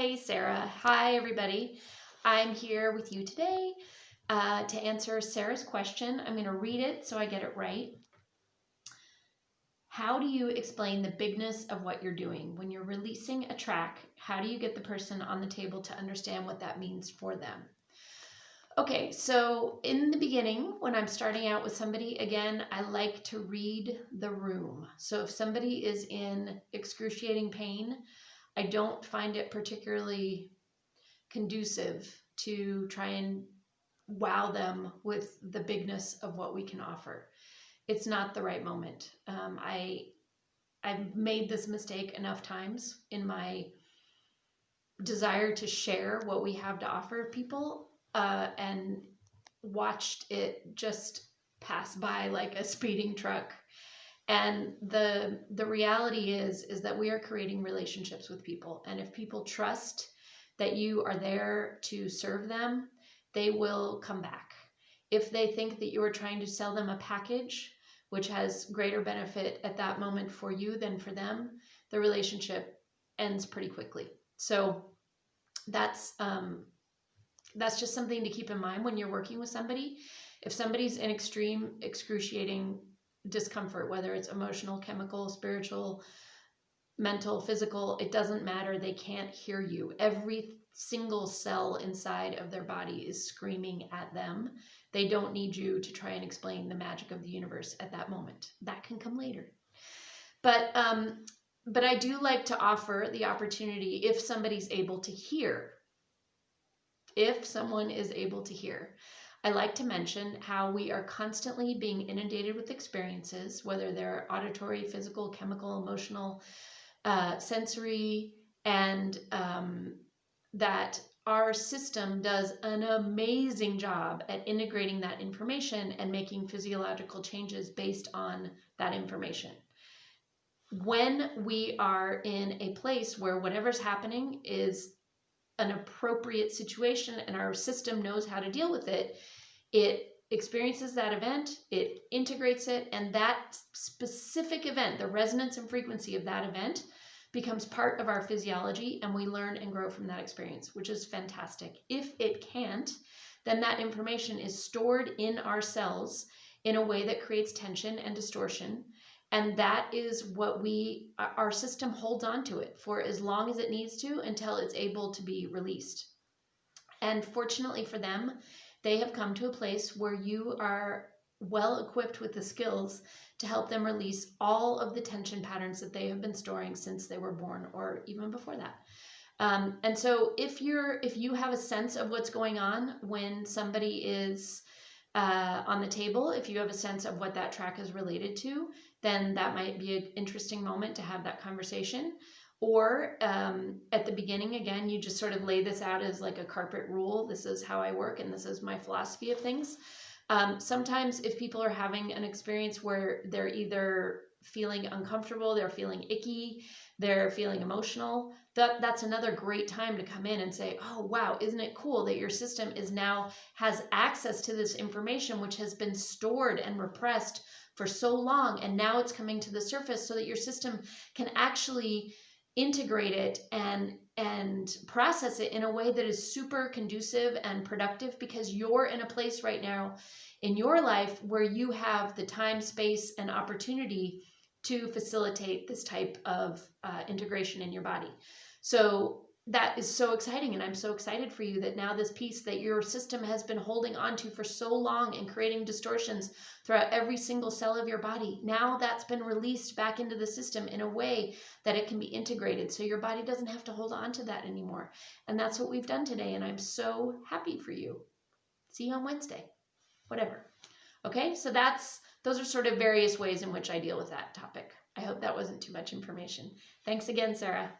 Hey, Sarah. Hi, everybody. I'm here with you today to answer Sarah's question. I'm going to read it so I get it right. How do you explain the bigness of what you're doing? When you're releasing a track, how do you get the person on the table to understand what that means for them? Okay, so in the beginning, when I'm starting out with somebody, again, I like to read the room. So if somebody is in excruciating pain, I don't find it particularly conducive to try and wow them with the bigness of what we can offer. It's not the right moment. I've made this mistake enough times in my desire to share what we have to offer people and watched it just pass by like a speeding truck. And the reality is that we are creating relationships with people. And if people trust that you are there to serve them, they will come back. If they think that you are trying to sell them a package, which has greater benefit at that moment for you than for them, the relationship ends pretty quickly. So that's just something to keep in mind when you're working with somebody. If somebody's in extreme, excruciating discomfort, whether it's emotional, chemical, spiritual, mental, physical, it doesn't matter. They can't hear you. Every single cell inside of their body is screaming at them. They don't need you to try and explain the magic of the universe at that moment. That can come later. But I do like to offer the opportunity if somebody's able to hear. If someone is able to hear, I like to mention how we are constantly being inundated with experiences, whether they're auditory, physical, chemical, emotional, sensory, and that our system does an amazing job at integrating that information and making physiological changes based on that information. When we are in a place where whatever's happening is an appropriate situation and our system knows how to deal with it, it experiences that event, it integrates it, and that specific event, the resonance and frequency of that event, becomes part of our physiology, and we learn and grow from that experience, which is fantastic. If it can't, then that information is stored in our cells in a way that creates tension and distortion. And that is what our system holds on to it for as long as it needs to until it's able to be released. And fortunately for them, they have come to a place where you are well equipped with the skills to help them release all of the tension patterns that they have been storing since they were born or even before that. And so if you have a sense of what's going on when somebody is on the table, if you have a sense of what that track is related to, then that might be an interesting moment to have that conversation. Or at the beginning, again, you just sort of lay this out as like a carpet rule. This is how I work and this is my philosophy of things. Sometimes if people are having an experience where they're either feeling uncomfortable, they're feeling icky, they're feeling emotional, that's another great time to come in and say, oh, wow, isn't it cool that your system has access to this information which has been stored and repressed for so long, and now it's coming to the surface so that your system can actually integrate it and process it in a way that is super conducive and productive, because you're in a place right now in your life where you have the time, space, and opportunity to facilitate this type of integration in your body. So that is so exciting, and I'm so excited for you that now this piece that your system has been holding onto for so long and creating distortions throughout every single cell of your body, now that's been released back into the system in a way that it can be integrated so your body doesn't have to hold on to that anymore. And that's what we've done today, and I'm so happy for you. See you on Wednesday. Whatever. Okay, so those are sort of various ways in which I deal with that topic. I hope that wasn't too much information. Thanks again, Sarah.